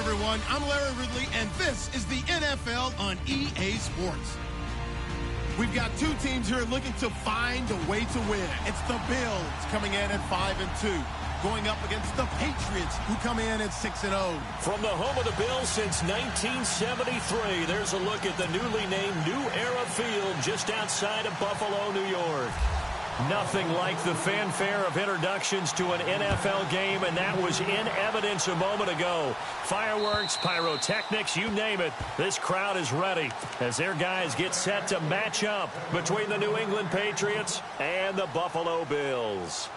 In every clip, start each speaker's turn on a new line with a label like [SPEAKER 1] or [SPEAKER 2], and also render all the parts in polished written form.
[SPEAKER 1] everyone. I'm Larry Ridley, and this is the NFL on EA Sports. We've got two teams here looking to find a way to win. It's the Bills coming in at 5-2, going up against the Patriots, who come in at 6-0.
[SPEAKER 2] From the home of the Bills since 1973, there's a look at the newly named New Era Field just outside of Buffalo, New York. Nothing like the fanfare of introductions to an NFL game, and that was in evidence a moment ago. Fireworks, pyrotechnics, you name it. This crowd is ready as their guys get set to match up between the New England Patriots and the Buffalo Bills.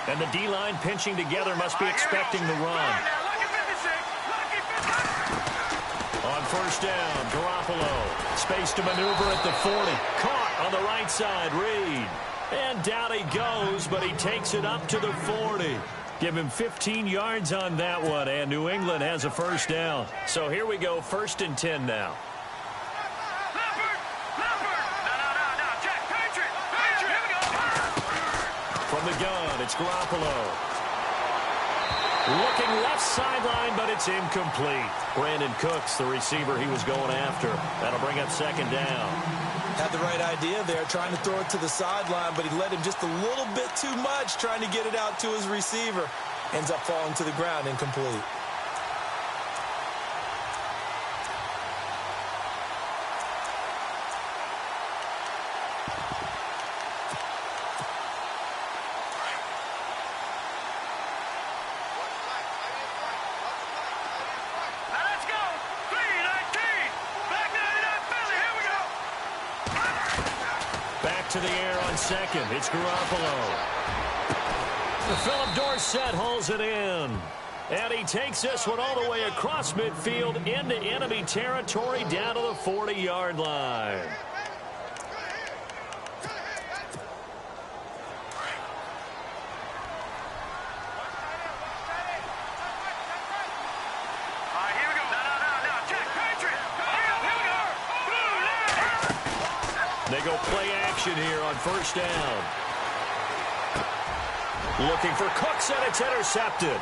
[SPEAKER 2] And the D-line pinching together must be expecting the run. On first down, Garoppolo. Space to maneuver at the 40. Caught on the right side, Reed. And down he goes, but he takes it up to the 40. Give him 15 yards on that one, and New England has a first down. So here we go, 1st and 10 now. From the gun, it's Garoppolo. Looking left sideline, but it's incomplete. Brandon Cooks, the receiver he was going after. That'll bring up 2nd down.
[SPEAKER 3] Had the right idea there, trying to throw it to the sideline, but he led him just a little bit too much, trying to get it out to his receiver. Ends up falling to the ground, incomplete.
[SPEAKER 2] To the air on 2nd. It's Garoppolo. Philip Dorsett hauls it in. And he takes this one all the way across midfield into enemy territory down to the 40-yard line. They go play action here on first down. Looking for Cooks, and it's intercepted.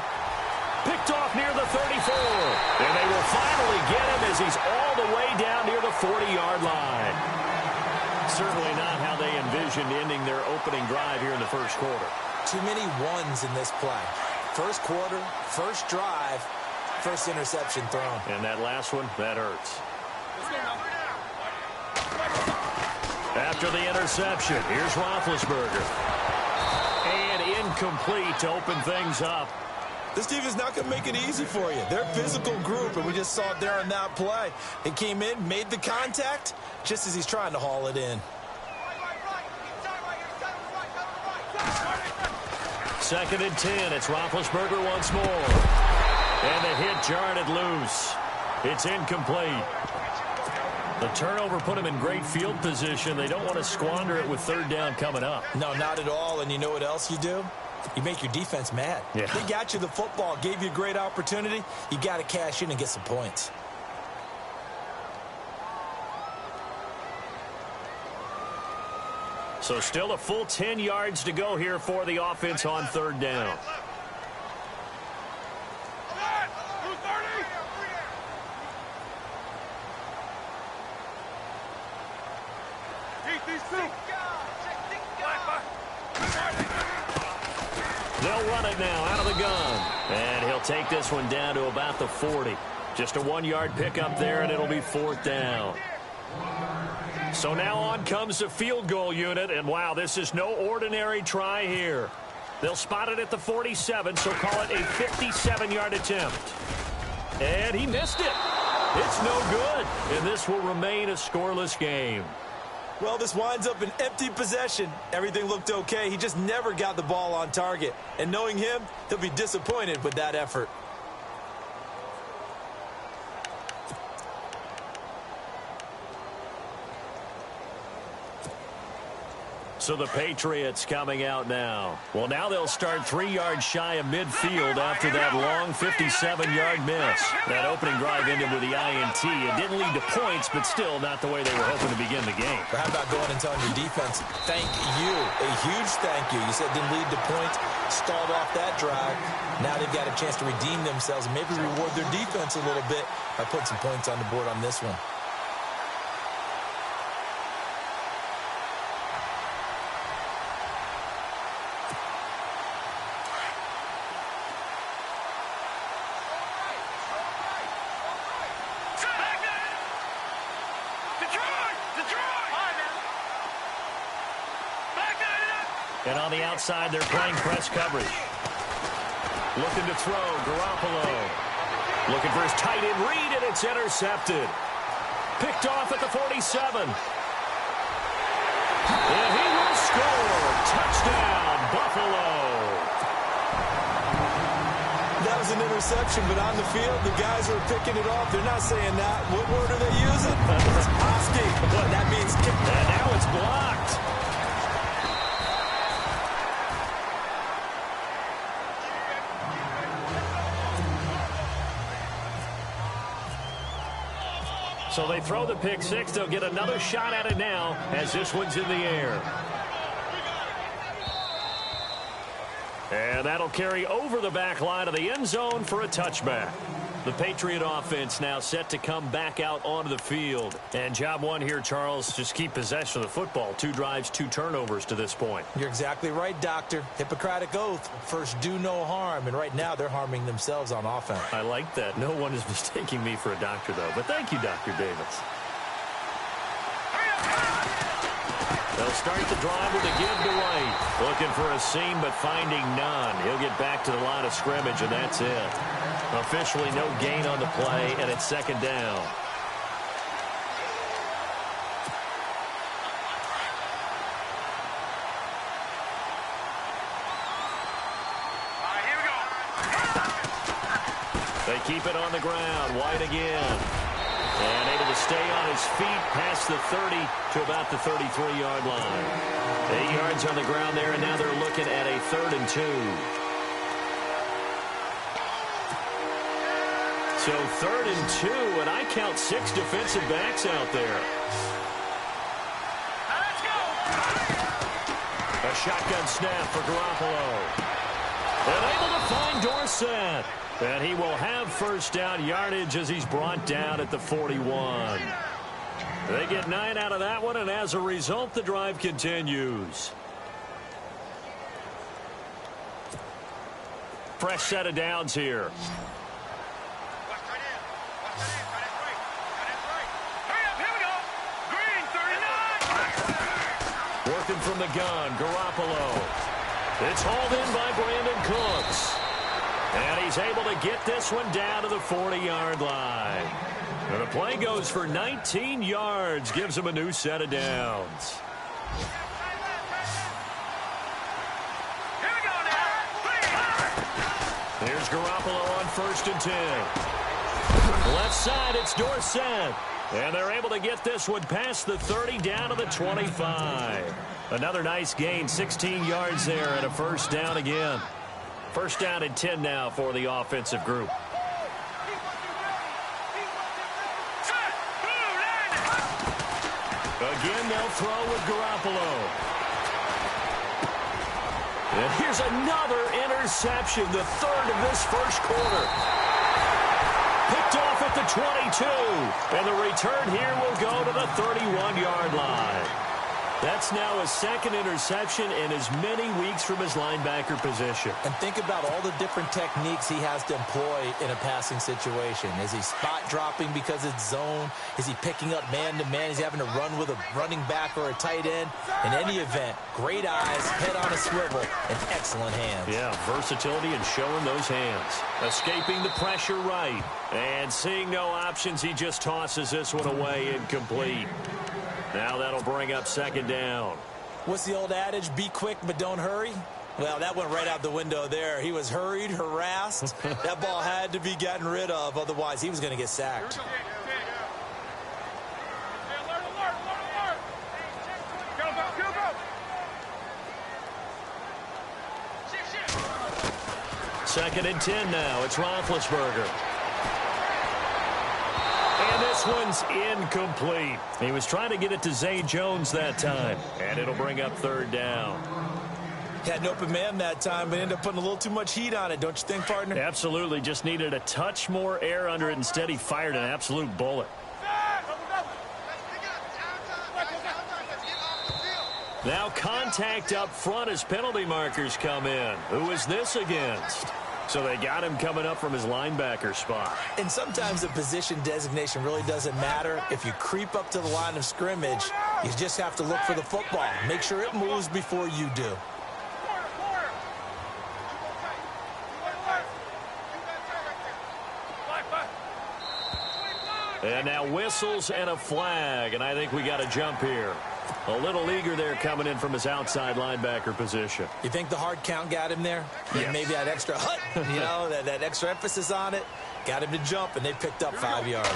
[SPEAKER 2] Picked off near the 34. And they will finally get him as he's all the way down near the 40-yard line. Certainly not how they envisioned ending their opening drive here in the first quarter.
[SPEAKER 3] Too many ones in this play. First quarter, first drive, first interception thrown.
[SPEAKER 2] And that last one, that hurts. After the interception, here's Roethlisberger. And incomplete to open things up.
[SPEAKER 3] This team is not going to make it easy for you. They're a physical group, and we just saw it there on that play. It came in, made the contact, just as he's trying to haul it in.
[SPEAKER 2] 2nd and 10. It's Roethlisberger once more. And the hit jarred it loose. It's incomplete. The turnover put him in great field position. They don't want to squander it with 3rd down coming up.
[SPEAKER 3] No, not at all. And you know what else you do? You make your defense mad.
[SPEAKER 2] Yeah.
[SPEAKER 3] They got you the football, gave you a great opportunity. You got to cash in and get some points.
[SPEAKER 2] So still a full 10 yards to go here for the offense on 3rd down. They'll run it now out of the gun. And he'll take this one down to about the 40. Just a 1-yard pickup there, and it'll be 4th down. So now on comes the field goal unit, and wow, this is no ordinary try here. They'll spot it at the 47, so call it a 57-yard attempt. And he missed it. It's no good, and this will remain a scoreless game.
[SPEAKER 3] Well, this winds up an empty possession. Everything looked okay. He just never got the ball on target. And knowing him, he'll be disappointed with that effort.
[SPEAKER 2] So the Patriots coming out now. Well, now they'll start 3 yards shy of midfield after that long 57-yard miss. That opening drive ended with the INT. It didn't lead to points, but still not the way they were hoping to begin the game.
[SPEAKER 3] But how about going and telling your defense, thank you, a huge thank you. You said it didn't lead to points, stalled off that drive. Now they've got a chance to redeem themselves and maybe reward their defense a little bit by putting some points on the board on this one.
[SPEAKER 2] And on the outside, they're playing press coverage. Looking to throw, Garoppolo. Looking for his tight end read, and it's intercepted. Picked off at the 47. And he will score. Touchdown, Buffalo.
[SPEAKER 3] That was an interception, but on the field, the guys who are picking it off, they're not saying that. What word are they using? It's Hosky. That means kick.
[SPEAKER 2] And now it's blocked. So they throw the pick six. They'll get another shot at it now as this one's in the air. And that'll carry over the back line of the end zone for a touchback. The Patriot offense now set to come back out onto the field. And job one here, Charles, just keep possession of the football. 2 drives, 2 turnovers to this point.
[SPEAKER 3] You're exactly right, Doctor. Hippocratic oath. First, do no harm. And right now, they're harming themselves on offense.
[SPEAKER 2] I like that. No one is mistaking me for a doctor, though. But thank you, Dr. Davis. They'll start the drive with a give to White. Looking for a seam, but finding none. He'll get back to the line of scrimmage, and that's it. Officially no gain on the play, and it's second down. They keep it on the ground. White again. And able to stay on his feet past the 30 to about the 33-yard line. 8 yards on the ground there, and now they're looking at a 3rd and 2. So 3rd and 2, and I count 6 defensive backs out there.
[SPEAKER 4] Let's go!
[SPEAKER 2] A shotgun snap for Garoppolo. And able to find Dorsett. And he will have first down yardage as he's brought down at the 41. They get 9 out of that one, and as a result, the drive continues. Fresh set of downs here. Working from the gun, Garoppolo. It's hauled in by Brandon Cooks. And he's able to get this one down to the 40-yard line. And the play goes for 19 yards, gives him a new set of downs. Here's Garoppolo on 1st and 10. Left side, it's Dorsett. And they're able to get this one past the 30 down to the 25. Another nice gain, 16 yards there and a first down again. First down and 10 now for the offensive group. Again, they'll throw with Garoppolo. And here's another interception, the 3rd of this first quarter. Picked off at the 22. And the return here will go to the 31-yard line. That's now his 2nd interception in as many weeks from his linebacker position.
[SPEAKER 3] And think about all the different techniques he has to employ in a passing situation. Is he spot dropping because it's zone? Is he picking up man-to-man? Is he having to run with a running back or a tight end? In any event, great eyes, head on a swivel, and excellent hands.
[SPEAKER 2] Yeah, versatility and showing those hands. Escaping the pressure right. And seeing no options, he just tosses this one away incomplete. Now that'll bring up 2nd down.
[SPEAKER 3] What's the old adage? Be quick, but don't hurry? Well, that went right out the window there. He was hurried, harassed. That ball had to be gotten rid of. Otherwise, he was going to get sacked.
[SPEAKER 2] Second and 10 now. It's Roethlisberger. And this one's incomplete. He was trying to get it to Zay Jones that time. And it'll bring up third down.
[SPEAKER 3] Had an open man that time, but ended up putting a little too much heat on it, don't you think, partner?
[SPEAKER 2] Absolutely. Just needed a touch more air under it. Instead, he fired an absolute bullet. Now contact up front as penalty markers come in. Who is this against? So they got him coming up from his linebacker spot.
[SPEAKER 3] And sometimes the position designation really doesn't matter. If you creep up to the line of scrimmage, you just have to look for the football. Make sure it moves before you do.
[SPEAKER 2] And now whistles and a flag, and I think we got a jump here. A little eager there coming in from his outside linebacker position.
[SPEAKER 3] You think the hard count got him there?
[SPEAKER 2] Yes.
[SPEAKER 3] Maybe that extra hut, you know, that extra emphasis on it, got him to jump, and they picked up 5 yards.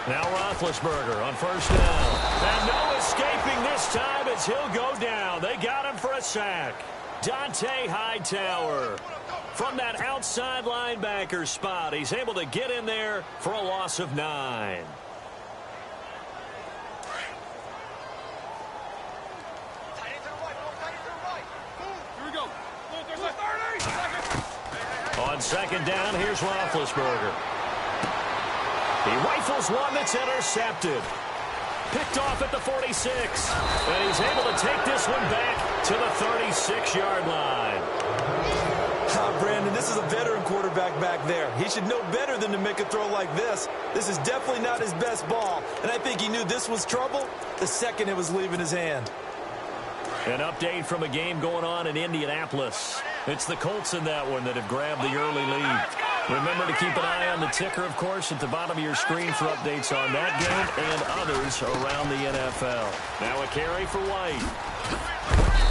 [SPEAKER 2] Now Roethlisberger on first down. And no escaping this time as he'll go down. They got him for a sack. Dante Hightower from that outside linebacker spot. He's able to get in there for a loss of 9. On second down, here's Roethlisberger. He rifles one that's intercepted. Picked off at the 46. And he's able to take this one back to the 36-yard line.
[SPEAKER 3] Brandon, this is a veteran quarterback back there. He should know better than to make a throw like this. This is definitely not his best ball. And I think he knew this was trouble the second it was leaving his hand.
[SPEAKER 2] An update from a game going on in Indianapolis. It's the Colts in that one that have grabbed the early lead. Remember to keep an eye on the ticker, of course, at the bottom of your screen for updates on that game and others around the NFL. Now a carry for White.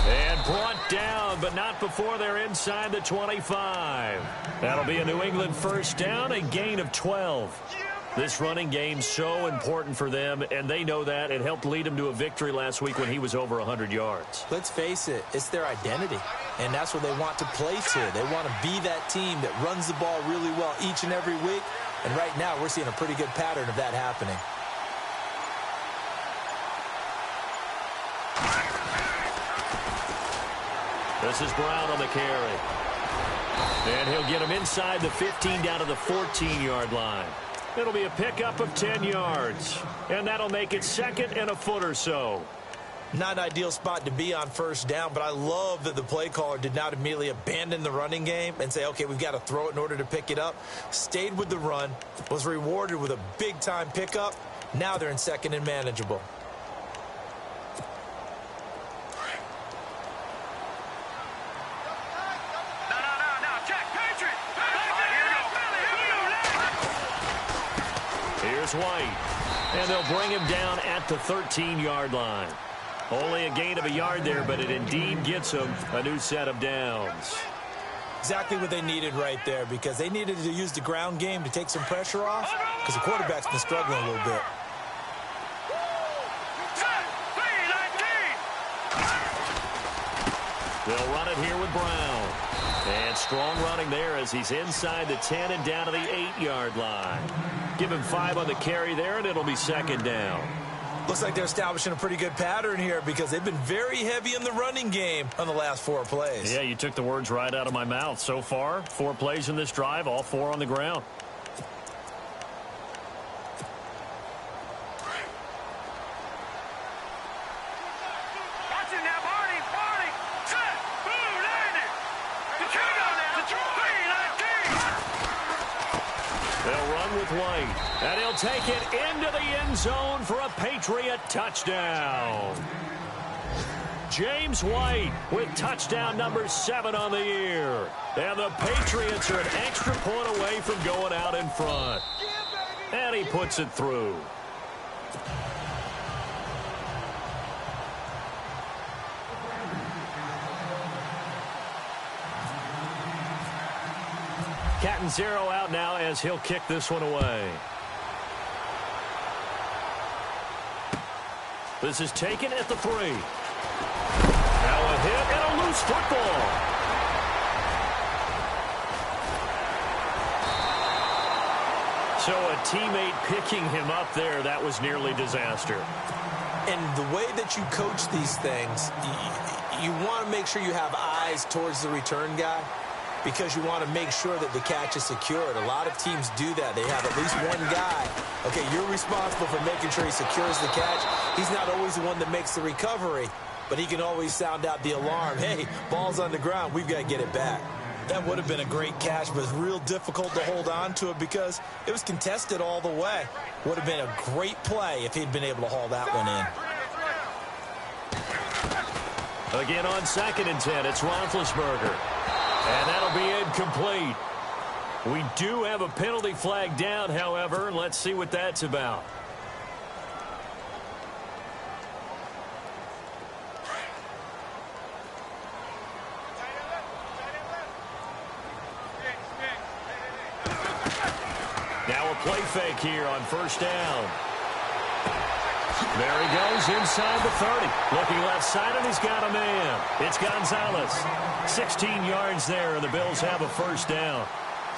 [SPEAKER 2] And brought down, but not before they're inside the 25. That'll be a New England first down, a gain of 12. This running game so important for them, and they know that. It helped lead them to a victory last week when he was over 100 yards.
[SPEAKER 3] Let's face it, it's their identity, and that's what they want to play to. They want to be that team that runs the ball really well each and every week, and right now we're seeing a pretty good pattern of that happening.
[SPEAKER 2] This is Brown on the carry. And he'll get him inside the 15 down to the 14-yard line. It'll be a pickup of 10 yards. And that'll make it second and a foot or so.
[SPEAKER 3] Not an ideal spot to be on first down, but I love that the play caller did not immediately abandon the running game and say, okay, we've got to throw it in order to pick it up. Stayed with the run, was rewarded with a big-time pickup. Now they're in second and manageable.
[SPEAKER 2] Here's White. And they'll bring him down at the 13-yard line. Only a gain of a yard there, but it indeed gets them a new set of downs.
[SPEAKER 3] Exactly what they needed right there, because they needed to use the ground game to take some pressure off, because the quarterback's been struggling a little bit.
[SPEAKER 2] They'll run it here with Brown. And strong running there as he's inside the 10 and down to the 8-yard line. Give him 5 on the carry there, and it'll be second down.
[SPEAKER 3] Looks like they're establishing a pretty good pattern here because they've been very heavy in the running game on the last 4 plays.
[SPEAKER 2] Yeah, you took the words right out of my mouth. So far, 4 plays in this drive, all 4 on the ground. They'll run with White, and he'll take it into the end zone for a Patriot touchdown. James White with touchdown number 7 on the year. And the Patriots are an extra point away from going out in front. And he puts it through. Catanzaro out now as he'll kick this one away. This is taken at the 3. Now a hit and a loose football. So a teammate picking him up there, that was nearly disaster.
[SPEAKER 3] And the way that you coach these things, you want to make sure you have eyes towards the return guy because you want to make sure that the catch is secured. A lot of teams do that. They have at least one guy. Okay, you're responsible for making sure he secures the catch. He's not always the one that makes the recovery, but he can always sound out the alarm. Hey, ball's on the ground. We've got to get it back. That would have been a great catch, but it's real difficult to hold on to it because it was contested all the way. Would have been a great play if he'd been able to haul that one in.
[SPEAKER 2] Again on 2nd and 10, it's Roethlisberger. And that'll be incomplete. We do have a penalty flag down, however. Let's see what that's about. Now a play fake here on 1st down. There he goes inside the 30. Looking left side, and he's got a man. It's Gonzalez. 16 yards there, and the Bills have a 1st down.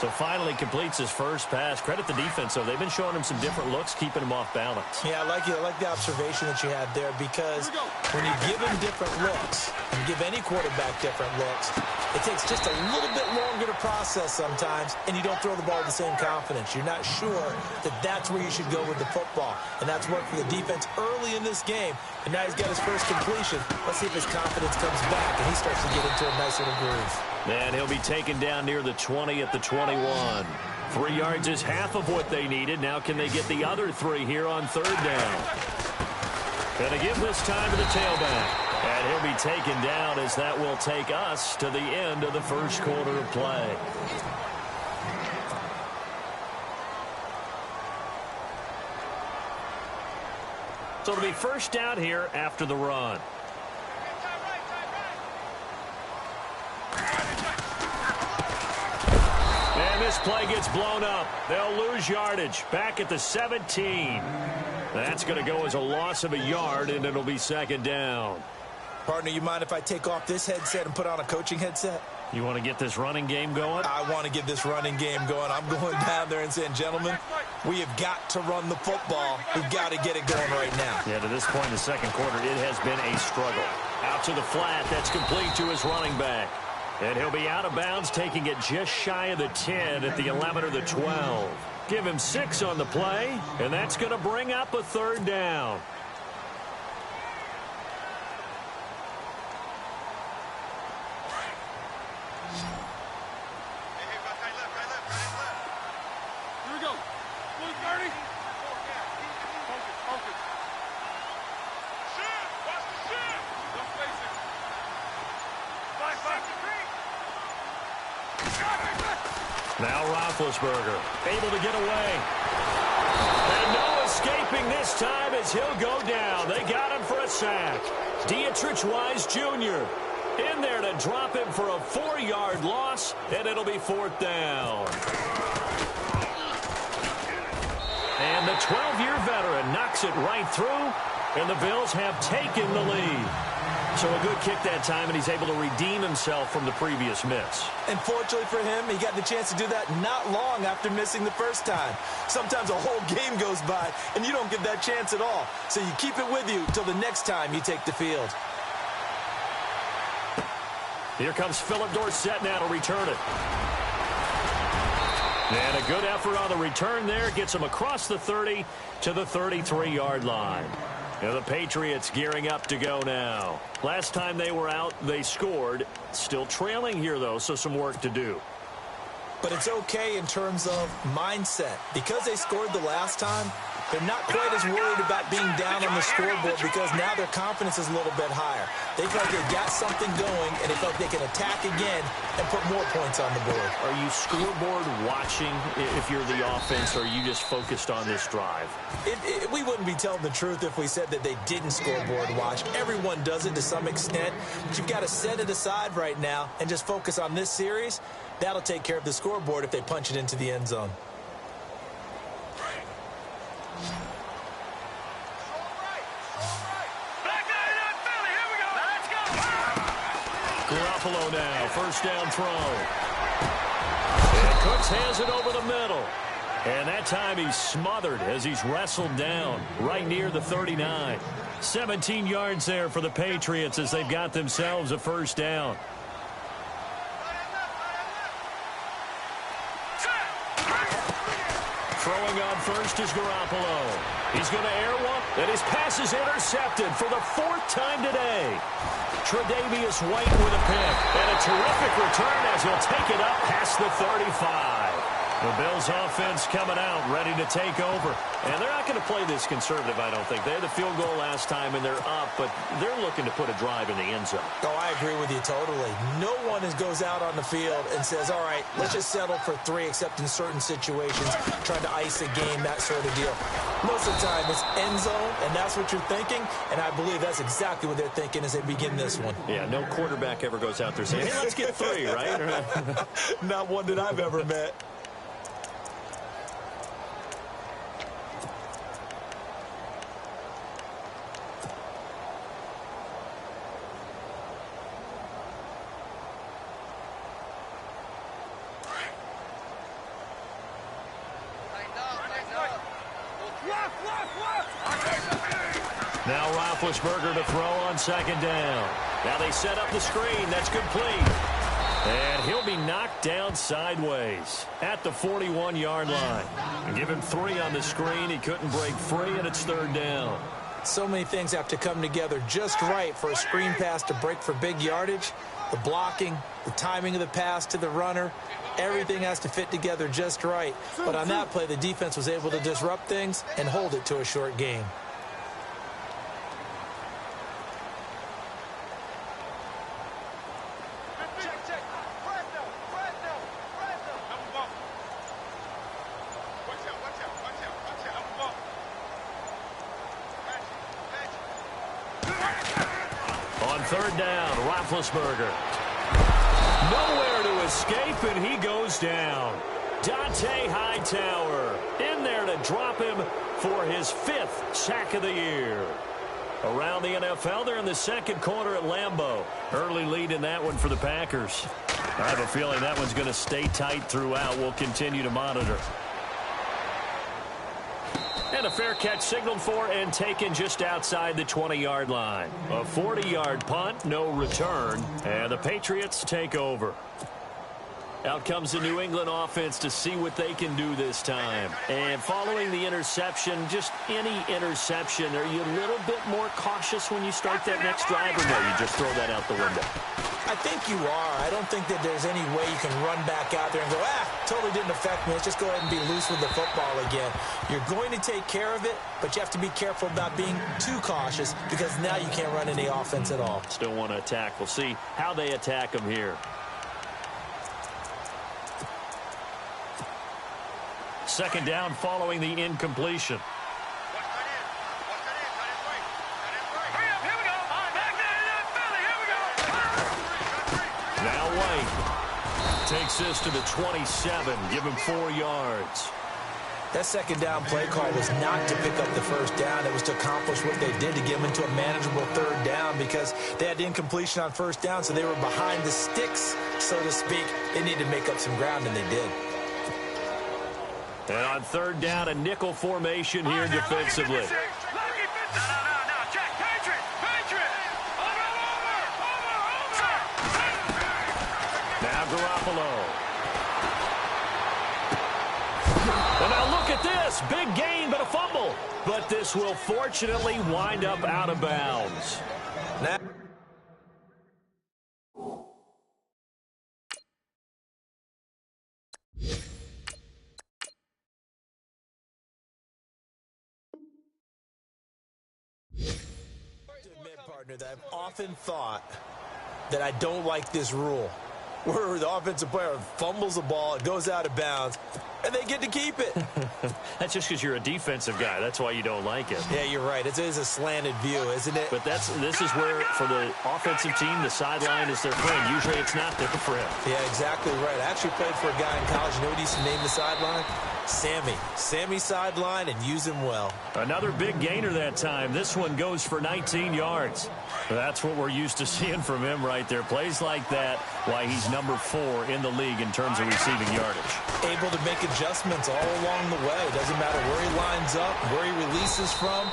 [SPEAKER 2] So finally completes his first pass. Credit the defense, though. They've been showing him some different looks, keeping him off balance.
[SPEAKER 3] Yeah, I like the observation that you had there because when you give him different looks and give any quarterback different looks, it takes just a little bit longer to process sometimes, and you don't throw the ball with the same confidence. You're not sure that that's where you should go with the football, and that's worked for the defense early in this game, and now he's got his first completion. Let's see if his confidence comes back, and he starts to get into a nice little groove.
[SPEAKER 2] And he'll be taken down near the 20 at the 21. 3 yards is half of what they needed. Now can they get the other 3 here on 3rd down? Going to give this time to the tailback. And he'll be taken down as that will take us to the end of the first quarter of play. So it'll be 1st down here after the run. And this play gets blown up. They'll lose yardage. Back at the 17. That's going to go as a loss of a yard, and it'll be 2nd down.
[SPEAKER 3] Partner, you mind if I take off this headset and put on a coaching headset?
[SPEAKER 2] You want to get this running game going?
[SPEAKER 3] I want to get this running game going. I'm going down there and saying, gentlemen, we have got to run the football. We've got to get it going right now.
[SPEAKER 2] Yeah, to this point in the 2nd quarter, it has been a struggle. Out to the flat. That's complete to his running back. And he'll be out of bounds, taking it just shy of the 10 at the 11 or the 12. Give him 6 on the play, and that's going to bring up a 3rd down.
[SPEAKER 4] Here we go. Blue 30. Focus. Shoot! Watch the shoot! Don't face it. 5-5.
[SPEAKER 2] Now Roethlisberger able to get away. And no escaping this time as he'll go down. They got him for a sack. Dietrich Wise Jr. in there to drop him for a 4-yard loss, and it'll be 4th down. And the 12-year veteran knocks it right through, and the Bills have taken the lead. So a good kick that time, and he's able to redeem himself from the previous miss.
[SPEAKER 3] And fortunately for him, he got the chance to do that not long after missing the first time. Sometimes a whole game goes by, and you don't get that chance at all. So you keep it with you till the next time you take the field.
[SPEAKER 2] Here comes Philip Dorsett now to return it. And a good effort on the return there. Gets him across the 30 to the 33-yard line. And the Patriots gearing up to go now. Last time they were out, they scored. Still trailing here, though, so some work to do.
[SPEAKER 3] But it's okay in terms of mindset. Because they scored the last time, they're not quite as worried about being down on the scoreboard because now their confidence is a little bit higher. They feel like they've got something going, and they feel like they can attack again and put more points on the board.
[SPEAKER 2] Are you scoreboard watching if you're the offense, or are you just focused on this drive?
[SPEAKER 3] We wouldn't be telling the truth if we said that they didn't scoreboard watch. Everyone does it to some extent, but you've got to set it aside right now and just focus on this series. That'll take care of the scoreboard if they punch it into the end zone.
[SPEAKER 2] Garoppolo now, 1st down throw. And Cooks has it over the middle. And that time he's smothered as he's wrestled down right near the 39. 17 yards there for the Patriots as they've got themselves a first down. Throwing on first is Garoppolo. He's going to air one, and his pass is intercepted for the 4th time today. Tre'Davious White with a pick, and a terrific return as he'll take it up past the 35. The Bills offense coming out, ready to take over. And they're not going to play this conservative, I don't think. They had the field goal last time, and they're up, but they're looking to put a drive in the end zone.
[SPEAKER 3] Oh, I agree with you totally. No one goes out on the field and says, all right, let's just settle for 3, except in certain situations, trying to ice a game, that sort of deal. Most of the time, it's end zone, and that's what you're thinking, and I believe that's exactly what they're thinking as they begin this one.
[SPEAKER 2] Yeah, no quarterback ever goes out there saying, hey, let's get 3, right?
[SPEAKER 3] Not one that I've ever met.
[SPEAKER 2] Now Roethlisberger to throw on 2nd down. Now they set up the screen. That's complete. And he'll be knocked down sideways at the 41-yard line. And give him 3 on the screen. He couldn't break free, and it's 3rd down.
[SPEAKER 3] So many things have to come together just right for a screen pass to break for big yardage. The blocking, the timing of the pass to the runner, everything has to fit together just right. But on that play, the defense was able to disrupt things and hold it to a short game.
[SPEAKER 2] On 3rd down, Roethlisberger. Nowhere to escape, and he goes down. Dante Hightower in there to drop him for his 5th sack of the year. Around the NFL, they're in the 2nd quarter at Lambeau. Early lead in that one for the Packers. I have a feeling that one's going to stay tight throughout. We'll continue to monitor. And a fair catch signaled for and taken just outside the 20-yard line. A 40-yard punt, no return, and the Patriots take over. Out comes the New England offense to see what they can do this time. And following the interception, just any interception, are you a little bit more cautious when you start that next drive, or no, you just throw that out the window?
[SPEAKER 3] I think you are. I don't think that there's any way you can run back out there and go, totally didn't affect me. Let's just go ahead and be loose with the football again. You're going to take care of it, but you have to be careful about being too cautious because now you can't run any offense at all.
[SPEAKER 2] Still want to attack. We'll see how they attack them here. Second down following the incompletion. Now White takes this to the 27. Give him 4 yards.
[SPEAKER 3] That second down play call was not to pick up the first down. It was to accomplish what they did to get them into a manageable 3rd down because they had incompletion on 1st down, so they were behind the sticks, so to speak. They needed to make up some ground, and they did.
[SPEAKER 2] And on 3rd down, a nickel formation here defensively. Now Garoppolo. And now look at this. Big gain, but a fumble. But this will fortunately wind up out of bounds.
[SPEAKER 3] Now partner, that I've often thought that I don't like this rule where the offensive player fumbles the ball, it goes out of bounds, and they get to keep it.
[SPEAKER 2] That's just because you're a defensive guy. That's why you don't like it.
[SPEAKER 3] Yeah, you're right. It is a slanted view, isn't it?
[SPEAKER 2] But this is where, for the offensive team, the sideline is their friend. Usually it's not their friend.
[SPEAKER 3] Yeah, exactly right. I actually played for a guy in college. You know what he used to name the sideline? Sammy sideline and use him well.
[SPEAKER 2] Another big gainer that time. This one goes for 19 yards. That's what we're used to seeing from him right there. Plays like that, why he's number 4 in the league in terms of receiving yardage.
[SPEAKER 3] Able to make adjustments all along the way. Doesn't matter where he lines up, where he releases from.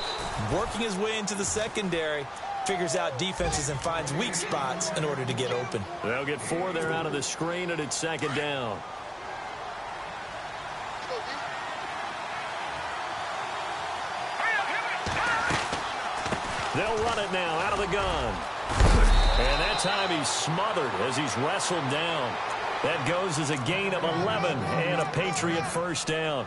[SPEAKER 3] Working his way into the secondary. Figures out defenses and finds weak spots in order to get open.
[SPEAKER 2] They'll get 4 there out of the screen, and it's second down. They'll run it now out of the gun. And that time he's smothered as he's wrestled down. That goes as a gain of 11 and a Patriot first down.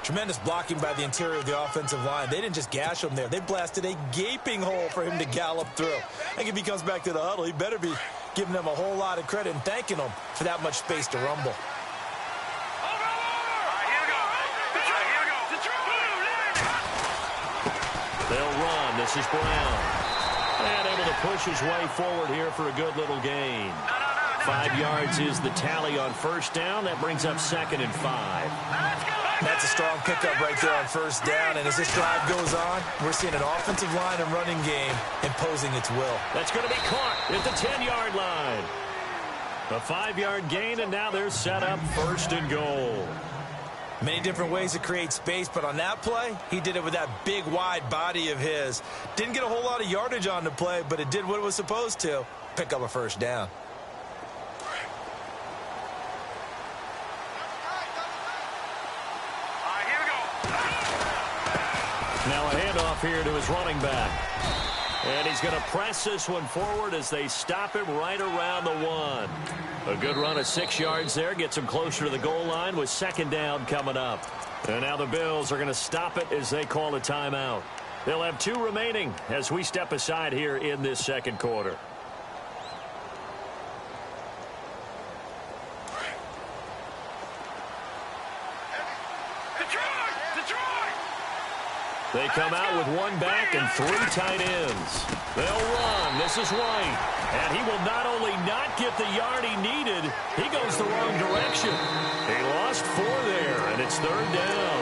[SPEAKER 3] Tremendous blocking by the interior of the offensive line. They didn't just gash him there. They blasted a gaping hole for him to gallop through. I think if he comes back to the huddle, he better be giving them a whole lot of credit and thanking them for that much space to rumble.
[SPEAKER 2] They'll run. This is Brown. And able to push his way forward here for a good little gain. 5 yards is the tally on first down. That brings up 2nd and 5.
[SPEAKER 3] That's a strong pickup right there on first down. And as this drive goes on, we're seeing an offensive line and running game imposing its will.
[SPEAKER 2] That's going to be caught at the 10-yard line. A 5-yard gain, and now they're set up 1st and goal.
[SPEAKER 3] Many different ways to create space, but on that play, he did it with that big, wide body of his. Didn't get a whole lot of yardage on the play, but it did what it was supposed to, pick up a first down.
[SPEAKER 2] Now a handoff here to his running back. And he's going to press this one forward as they stop him right around the 1. A good run of 6 yards there. Gets him closer to the goal line with 2nd down coming up. And now the Bills are going to stop it as they call a timeout. They'll have 2 remaining as we step aside here in this 2nd quarter. They come out with 1 back and 3 tight ends. They'll run. This is White. And he will not only not get the yard he needed, he goes the wrong direction. He lost 4 there, and it's 3rd down.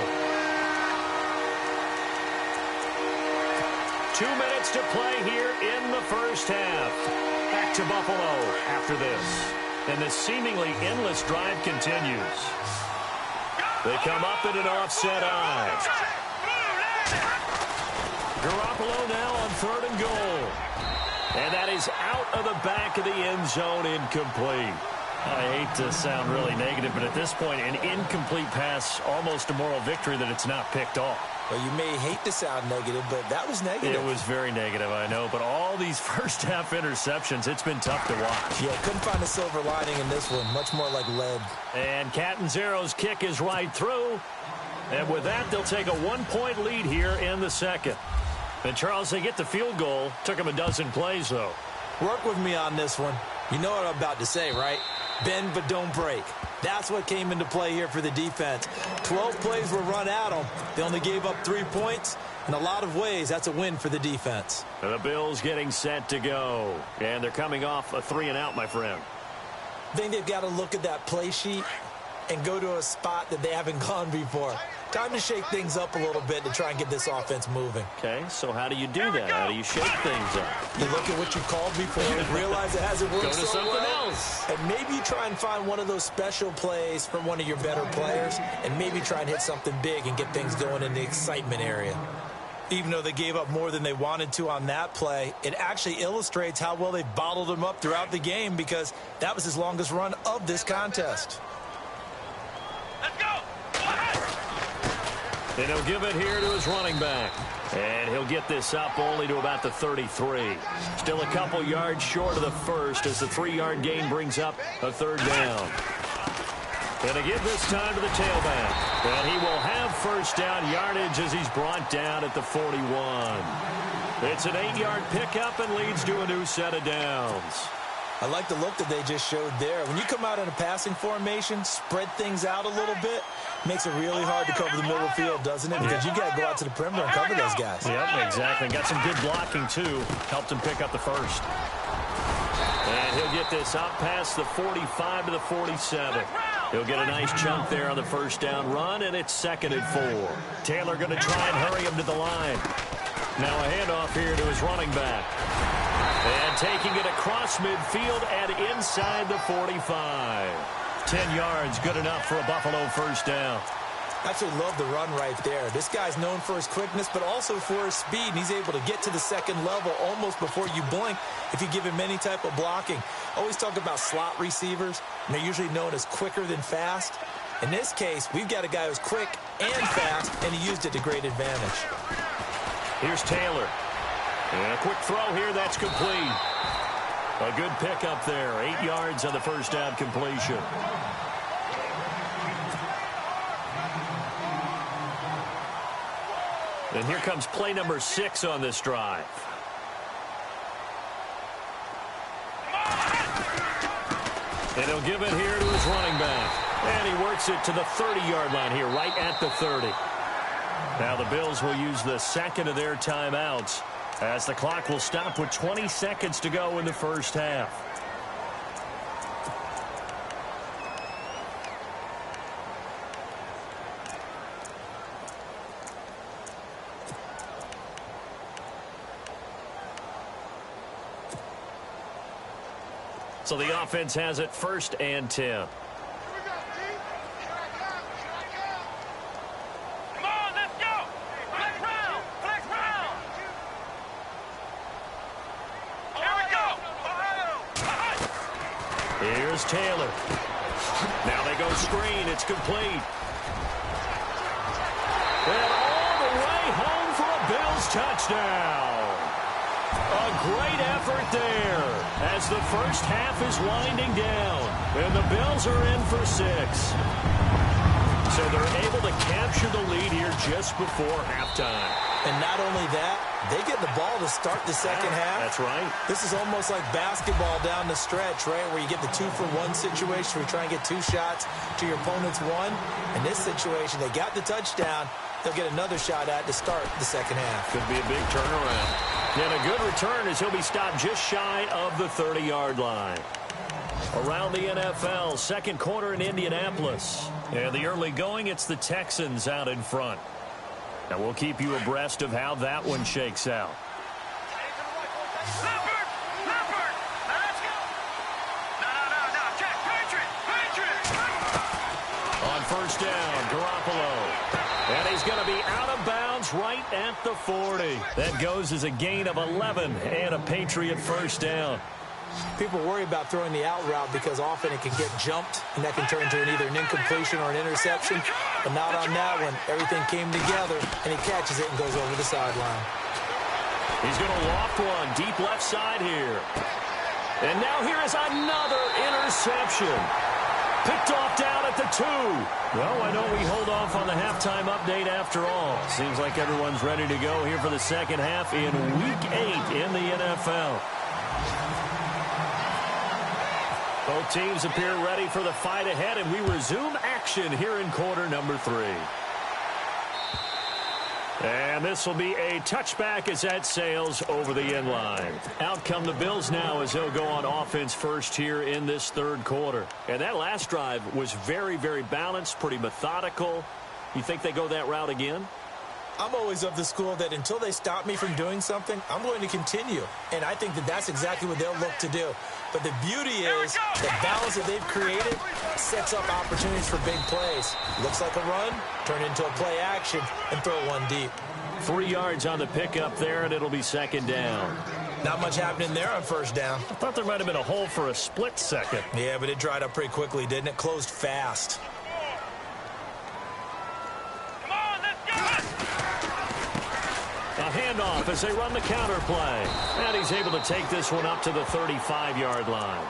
[SPEAKER 2] 2 minutes to play here in the first half. Back to Buffalo after this. And the seemingly endless drive continues. They come up in an offset eye. Garoppolo now on 3rd and goal. And that is out of the back of the end zone, incomplete. I hate to sound really negative, but at this point, an incomplete pass, almost a moral victory that it's not picked off.
[SPEAKER 3] Well, you may hate to sound negative, but that was negative.
[SPEAKER 2] It was very negative, I know. But all these first half interceptions, it's been tough to watch.
[SPEAKER 3] Yeah, couldn't find a silver lining in this one. Much more like lead.
[SPEAKER 2] And Catanzaro's kick is right through. And with that, they'll take a 1-point lead here in the 2nd. And, Charles, they get the field goal. Took them a dozen plays, though.
[SPEAKER 3] Work with me on this one. You know what I'm about to say, right? Bend but don't break. That's what came into play here for the defense. 12 plays were run at them. They only gave up 3 points. In a lot of ways, that's a win for the defense.
[SPEAKER 2] The Bills getting set to go. And they're coming off a 3-and-out, my friend.
[SPEAKER 3] I think they've got to look at that play sheet and go to a spot that they haven't gone before. Time to shake things up a little bit to try and get this offense moving.
[SPEAKER 2] Okay, so how do you do that? How do you shake things up?
[SPEAKER 3] You look at what you called before and realize it hasn't worked
[SPEAKER 2] Go to something else.
[SPEAKER 3] And maybe you try and find one of those special plays from one of your better players and maybe try and hit something big and get things going in the excitement area. Even though they gave up more than they wanted to on that play, it actually illustrates how well they bottled them up throughout the game because that was his longest run of this contest.
[SPEAKER 4] Let's go!
[SPEAKER 2] And he'll give it here to his running back. And he'll get this up only to about the 33. Still a couple yards short of the first as the 3-yard gain brings up a 3rd down. And again this time to the tailback. And he will have first down yardage as he's brought down at the 41. It's an 8-yard pickup and leads to a new set of downs.
[SPEAKER 3] I like the look that they just showed there. When you come out in a passing formation, spread things out a little bit, makes it really hard to cover the middle of the field, doesn't it? Because you got to go out to the perimeter and cover those guys.
[SPEAKER 2] Yep, exactly. Got some good blocking, too. Helped him pick up the first. And he'll get this up past the 45 to the 47. He'll get a nice chunk there on the first down run, and it's 2nd and 4. Taylor going to try and hurry him to the line. Now a handoff here to his running back. And taking it across midfield and inside the 45. 10 yards, good enough for a Buffalo first down.
[SPEAKER 3] Absolutely love the run right there. This guy's known for his quickness, but also for his speed. And he's able to get to the second level almost before you blink if you give him any type of blocking. Always talk about slot receivers, and they're usually known as quicker than fast. In this case, we've got a guy who's quick and fast, and he used it to great advantage.
[SPEAKER 2] Here's Taylor. And a quick throw here, that's complete. A good pickup there. 8 yards on the first down completion. And here comes play number 6 on this drive. And he'll give it here to his running back. And he works it to the 30-yard line here, right at the 30. Now the Bills will use the second of their timeouts as the clock will stop with 20 seconds to go in the first half. So the offense has it 1st and 10. Here's Taylor. Now they go screen. It's complete. And all the way home for a Bills touchdown. A great effort there as the first half is winding down. And the Bills are in for 6. So they're able to capture the lead here just before halftime.
[SPEAKER 3] And not only that, they get the ball to start the second half.
[SPEAKER 2] That's right.
[SPEAKER 3] This is almost like basketball down the stretch, right, where you get the 2-for-1 situation where you try and get 2 shots to your opponent's 1. In this situation, they got the touchdown. They'll get another shot at to start the second half.
[SPEAKER 2] Could be a big turnaround. And a good return as he'll be stopped just shy of the 30-yard line. Around the NFL, second quarter in Indianapolis. And the early going, it's the Texans out in front. Now we'll keep you abreast of how that one shakes out. On first down, Garoppolo. And he's going to be out of bounds right at the 40. That goes as a gain of 11 and a Patriot first down.
[SPEAKER 3] People worry about throwing the out route because often it can get jumped, and that can turn into either an incompletion or an interception. But not on that one. Everything came together, and he catches it and goes over the sideline.
[SPEAKER 2] He's going to loft one deep left side here. And now here is another interception. Picked off down at the 2. Well, why don't we hold off on the halftime update after all? Seems like everyone's ready to go here for the second half in Week 8 in the NFL. Both teams appear ready for the fight ahead, and we resume action here in quarter number 3. And this will be a touchback as that sails over the end line. Out come the Bills now as they'll go on offense first here in this third quarter. And that last drive was very, very balanced, pretty methodical. You think they go that route again?
[SPEAKER 3] I'm always of the school that until they stop me from doing something, I'm going to continue. And I think that that's exactly what they'll look to do. But the beauty is the balance that they've created sets up opportunities for big plays. Looks like a run, turn into a play action, and throw one deep.
[SPEAKER 2] 3 yards on the pickup there, and it'll be second down.
[SPEAKER 3] Not much happening there on first down.
[SPEAKER 2] I thought there might have been a hole for a split second.
[SPEAKER 3] Yeah, but it dried up pretty quickly, didn't it? Closed fast.
[SPEAKER 2] A handoff as they run the counter play. And he's able to take this one up to the 35-yard line.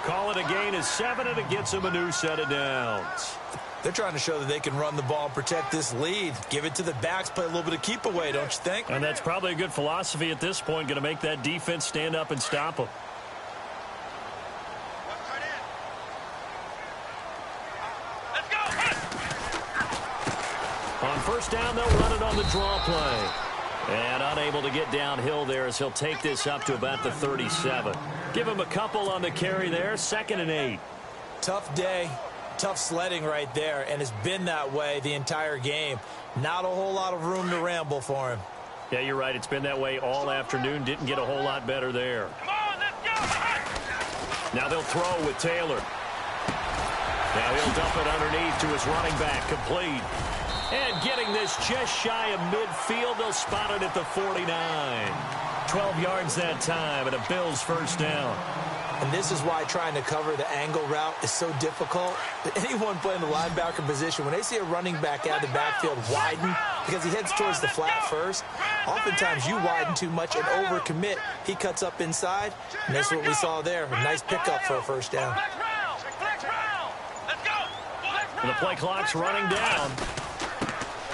[SPEAKER 2] Call it a gain of 7, and it gets him a new set of downs.
[SPEAKER 3] They're trying to show that they can run the ball, protect this lead. Give it to the backs, play a little bit of keep away, don't you think?
[SPEAKER 2] And that's probably a good philosophy at this point, going to make that defense stand up and stop them. On first down, they'll run it on the draw play. And unable to get downhill there as he'll take this up to about the 37. Give him a couple on the carry there. 2nd and 8.
[SPEAKER 3] Tough day. Tough sledding right there, and it's been that way the entire game. Not a whole lot of room to ramble for him.
[SPEAKER 2] Yeah, you're right. It's been that way all afternoon. Didn't get a whole lot better there.
[SPEAKER 4] Come on, let's go.
[SPEAKER 2] Now they'll throw with Taylor. Now he'll dump it underneath to his running back. Complete. And getting this just shy of midfield. They'll spot it at the 49. 12 yards that time, and a Bills first down.
[SPEAKER 3] And this is why trying to cover the angle route is so difficult. Anyone playing the linebacker position, when they see a running back out of the backfield widen, because he heads towards the flat first, oftentimes you widen too much and overcommit. He cuts up inside, and that's what we saw there. A nice pickup for a first down.
[SPEAKER 2] And the play clock's running down.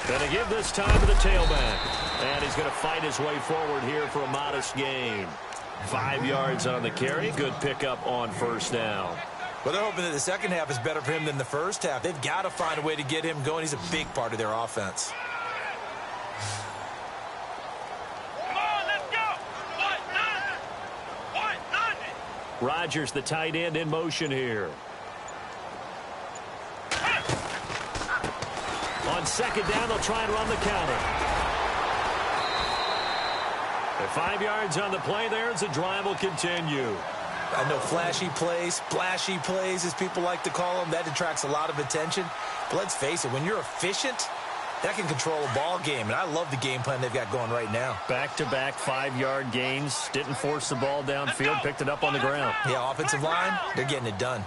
[SPEAKER 2] Going to give this time to the tailback. And he's going to fight his way forward here for a modest gain. 5 yards on the carry. Good pickup on first down.
[SPEAKER 3] Well, they're hoping that the second half is better for him than the first half. They've got to find a way to get him going. He's a big part of their offense.
[SPEAKER 4] Come on, let's go. What?
[SPEAKER 2] Rodgers, the tight end, in motion here. On 2nd down, they'll try and run the counter. 5 yards on the play there as the drive will continue.
[SPEAKER 3] I know flashy plays, splashy plays, as people like to call them, that attracts a lot of attention. But let's face it, when you're efficient, that can control a ball game. And I love the game plan they've got going right now.
[SPEAKER 2] Back-to-back 5-yard gains. Didn't force the ball downfield. Picked it up on the ground.
[SPEAKER 3] Yeah, offensive line, they're getting it done.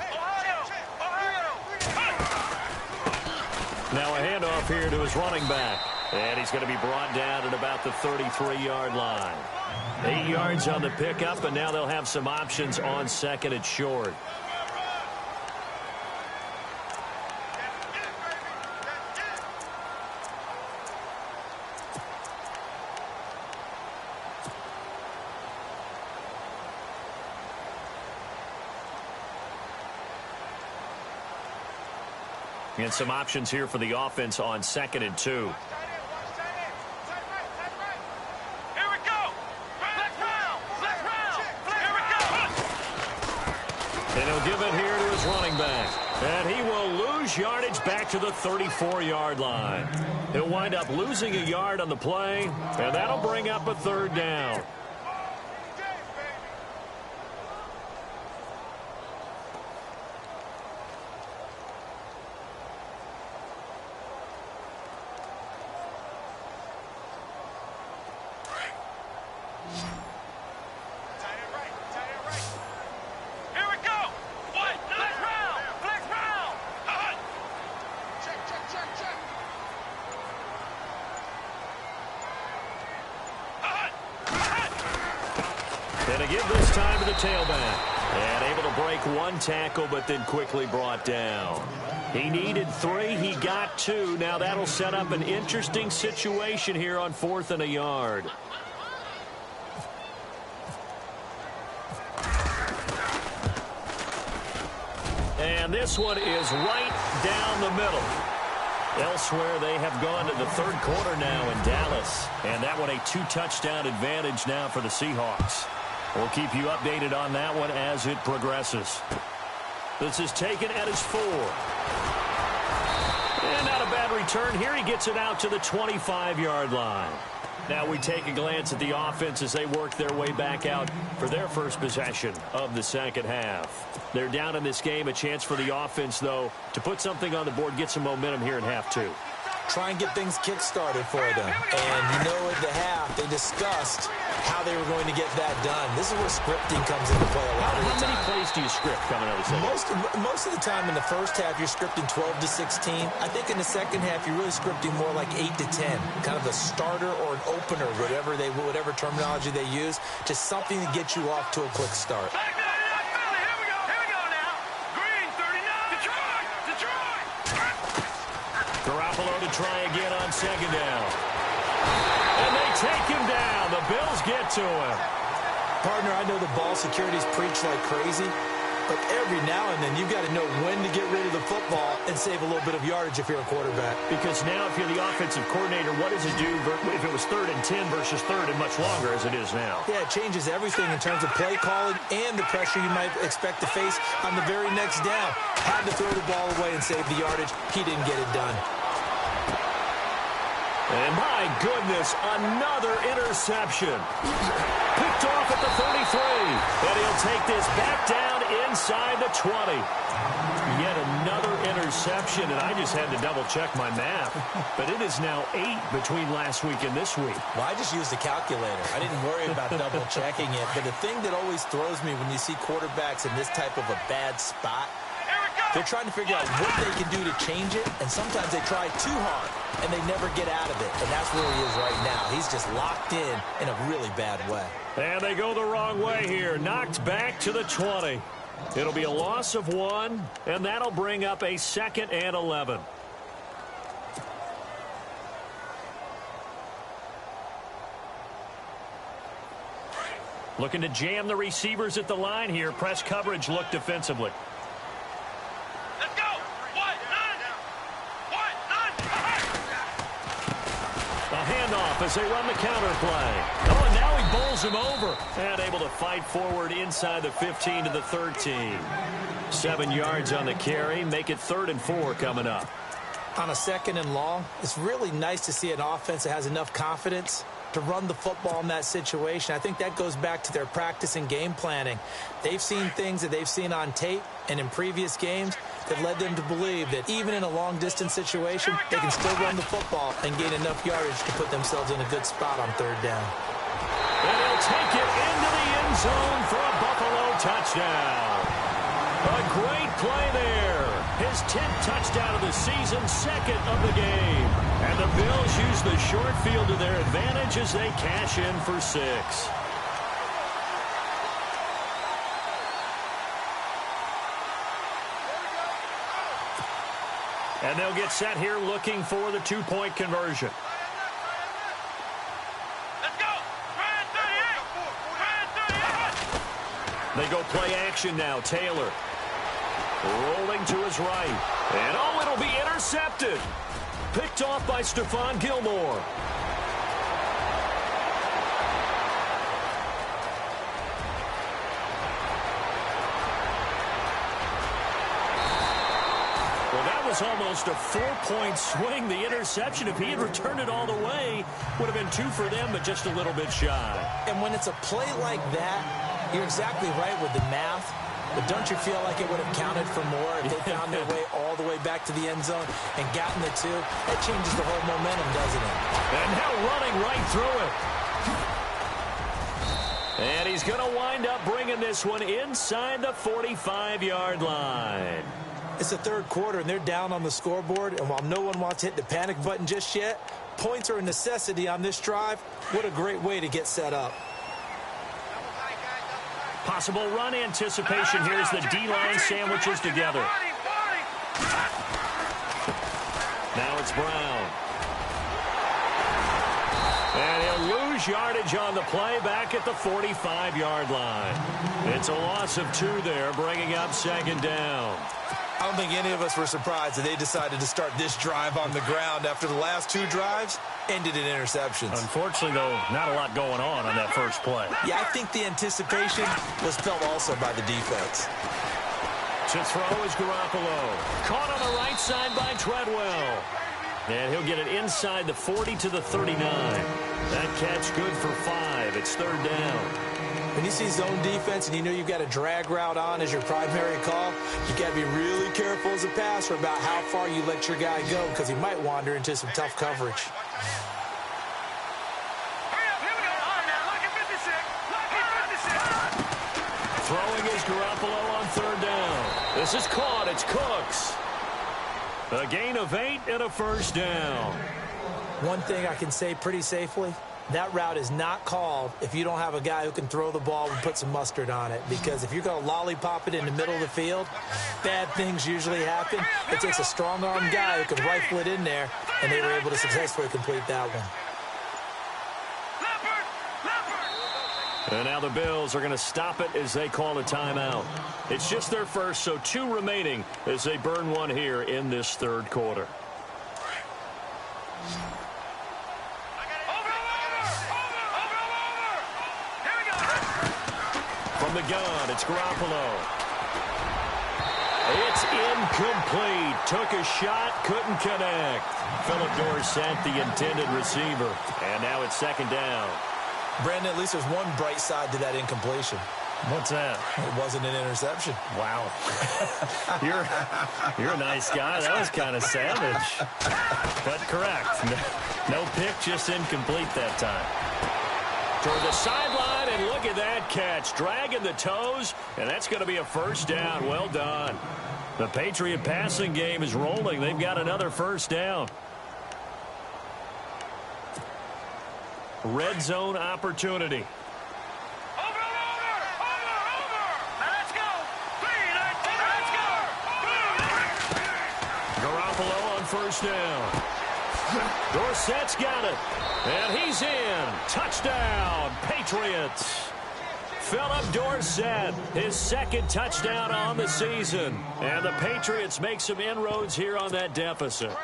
[SPEAKER 2] Now a handoff here to his running back. And he's going to be brought down at about the 33-yard line. 8 yards on the pickup, and now they'll have some options on 2nd and short. And some options here for the offense on 2nd and 2. And he'll give it here to his running back. And he will lose yardage back to the 34-yard line. He'll wind up losing a yard on the play, and that'll bring up a 3rd down. Going to give this time to the tailback. And able to break one tackle, but then quickly brought down. He needed 3. He got 2. Now that'll set up an interesting situation here on 4th and a yard. And this one is right down the middle. Elsewhere, they have gone to the 3rd quarter now in Dallas. And that one a 2-touchdown advantage now for the Seahawks. We'll keep you updated on that one as it progresses. This is taken at his 4. And not a bad return here. He gets it out to the 25-yard line. Now we take a glance at the offense as they work their way back out for their first possession of the second half. They're down in this game. A chance for the offense, though, to put something on the board, get some momentum here in half 2.
[SPEAKER 3] Try and get things kick-started for them. And you know at the half, they discussed how they were going to get that done. This is where scripting comes into play a lot of the time.
[SPEAKER 2] How many plays do you script coming out of the second?
[SPEAKER 3] Most of the time in the first half, you're scripting 12 to 16. I think in the second half, you're really scripting more like 8 to 10. Kind of a starter or an opener, whatever terminology they use. Just something to get you off to a quick start.
[SPEAKER 2] Garoppolo to try again on 2nd down. And they take him down. The Bills get to him.
[SPEAKER 3] Partner, I know the ball security's preached like crazy, But every now and then, you've got to know when to get rid of the football and save a little bit of yardage if you're a quarterback.
[SPEAKER 2] Because now if you're the offensive coordinator, what does it do if it was 3rd and 10 versus 3rd and much longer as it is now?
[SPEAKER 3] Yeah, it changes everything in terms of play calling and the pressure you might expect to face on the very next down. Had to throw the ball away and save the yardage. He didn't get it done.
[SPEAKER 2] And my goodness, another interception. Picked off at the 33. And he'll take this back down inside the 20. Yet another interception, and I just had to double-check my math. But it is now 8 between last week and this week.
[SPEAKER 3] Well, I just used a calculator. I didn't worry about double-checking it. But the thing that always throws me when you see quarterbacks in this type of a bad spot, they're trying to figure out what they can do to change it, and sometimes they try too hard, and they never get out of it. And that's where he is right now. He's just locked in a really bad way.
[SPEAKER 2] And they go the wrong way here. Knocked back to the 20. It'll be a loss of 1, and that'll bring up a 2nd and 11. Looking to jam the receivers at the line here. Press coverage look defensively.
[SPEAKER 4] Let's go. What?
[SPEAKER 2] A handoff as they run the counter play. Oh, and now he bowls him over. And able to fight forward inside the 15 to the 13. 7 yards on the carry. Make it 3rd and 4 coming up.
[SPEAKER 3] On a 2nd and long, it's really nice to see an offense that has enough confidence to run the football in that situation. I think that goes back to their practice and game planning. They've seen things that they've seen on tape and in previous games that led them to believe that even in a long-distance situation, they can still run the football and gain enough yardage to put themselves in a good spot on 3rd down.
[SPEAKER 2] And he'll take it into the end zone for a Buffalo touchdown. A great play there. His 10th touchdown of the season, 2nd of the game. And the Bills use the short field to their advantage as they cash in for 6. And they'll get set here looking for the 2-point conversion.
[SPEAKER 4] Let's go. Try 38.
[SPEAKER 2] They go play action now. Taylor rolling to his right. And oh, it'll be intercepted. Picked off by Stephon Gilmore. Well, that was almost a 4-point swing. The interception, if he had returned it all the way, would have been 2 for them, but just a little bit shy.
[SPEAKER 3] And when it's a play like that, you're exactly right with the math. But don't you feel like it would have counted for more if they found their way all the way back to the end zone and gotten the 2? That changes the whole momentum, doesn't it?
[SPEAKER 2] And now running right through it. And he's going to wind up bringing this one inside the 45-yard line.
[SPEAKER 3] It's the 3rd quarter, and they're down on the scoreboard. And while no one wants to hit the panic button just yet, points are a necessity on this drive. What a great way to get set up.
[SPEAKER 2] Possible run anticipation here as the D-line sandwiches together. Now it's Brown. And he'll lose yardage on the play back at the 45-yard line. It's a loss of 2 there, bringing up 2nd down.
[SPEAKER 3] I don't think any of us were surprised that they decided to start this drive on the ground after the last 2 drives ended in interceptions.
[SPEAKER 2] Unfortunately, though, not a lot going on that first play.
[SPEAKER 3] Yeah, I think the anticipation was felt also by the defense.
[SPEAKER 2] To throw is Garoppolo. Caught on the right side by Treadwell. And he'll get it inside the 40 to the 39. That catch good for 5. It's 3rd down.
[SPEAKER 3] When you see zone defense and you know you've got a drag route on as your primary call, you've got to be really careful as a passer about how far you let your guy go because he might wander into some tough coverage.
[SPEAKER 2] Throwing is Garoppolo on 3rd down. This is caught. It's Cooks. A gain of 8 and a 1st down.
[SPEAKER 3] One thing I can say pretty safely, that route is not called if you don't have a guy who can throw the ball and put some mustard on it. Because if you're going to lollipop it in the middle of the field, bad things usually happen. It takes a strong-armed guy who can rifle it in there, and they were able to successfully complete that one.
[SPEAKER 2] And now the Bills are going to stop it as they call a timeout. It's just their first, so 2 remaining as they burn one here in this third quarter. From the gun, it's Garoppolo. It's incomplete. Took a shot, couldn't connect. Philip Dorsett, the intended receiver. And now it's second down.
[SPEAKER 3] Brandon, at least there's one bright side to that incompletion.
[SPEAKER 2] What's that?
[SPEAKER 3] It wasn't an interception.
[SPEAKER 2] Wow. You're a nice guy. That was kind of savage. But correct. No pick, just incomplete that time. Toward the sideline, and look at that catch. Dragging the toes, and that's going to be a first down. Well done. The Patriot passing game is rolling. They've got another first down. Red zone opportunity.
[SPEAKER 4] Over. Now let's go. 3-19. Let's go.
[SPEAKER 2] Garoppolo on first down. Dorsett's got it. And he's in. Touchdown, Patriots. Philip Dorsett, his second touchdown on the season. And the Patriots make some inroads here on that deficit.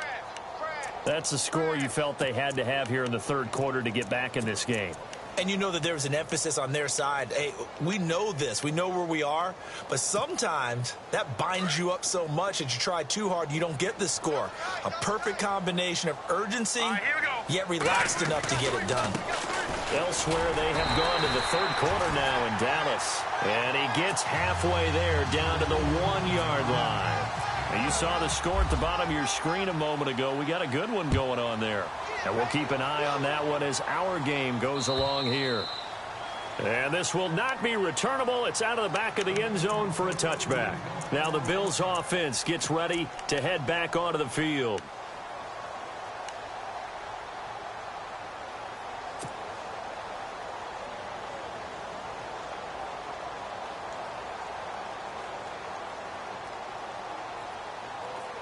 [SPEAKER 2] That's the score you felt they had to have here in the third quarter to get back in this game.
[SPEAKER 3] And you know that there was an emphasis on their side. Hey, we know this. We know where we are. But sometimes that binds you up so much that you try too hard, you don't get the score. A perfect combination of urgency, yet relaxed enough to get it done.
[SPEAKER 2] Elsewhere, they have gone to the third quarter now in Dallas. And he gets halfway there down to the 1-yard line. And you saw the score at the bottom of your screen a moment ago. We got a good one going on there. And we'll keep an eye on that one as our game goes along here. And this will not be returnable. It's out of the back of the end zone for a touchback. Now the Bills offense gets ready to head back onto the field.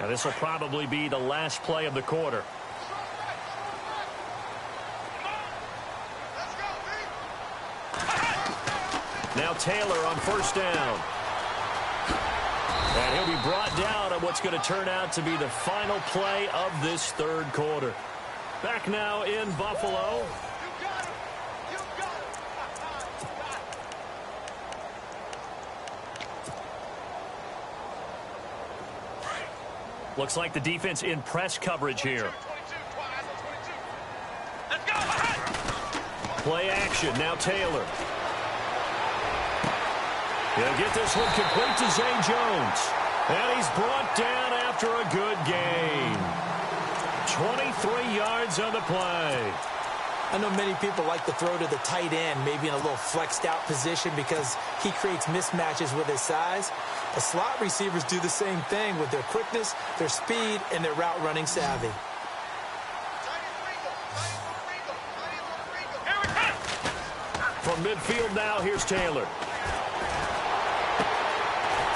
[SPEAKER 2] Now this will probably be the last play of the quarter. Now Taylor on first down. And he'll be brought down on what's going to turn out to be the final play of this third quarter. Back now in Buffalo. Looks like the defense in press coverage here.
[SPEAKER 4] Let's go.
[SPEAKER 2] Play action. Now Taylor. He'll get this one complete to Zay Jones. And he's brought down after a good gain. 23 yards on the play.
[SPEAKER 3] I know many people like to throw to the tight end, maybe in a little flexed out position because he creates mismatches with his size. The slot receivers do the same thing with their quickness, their speed, and their route running savvy.
[SPEAKER 2] From midfield now, here's Taylor.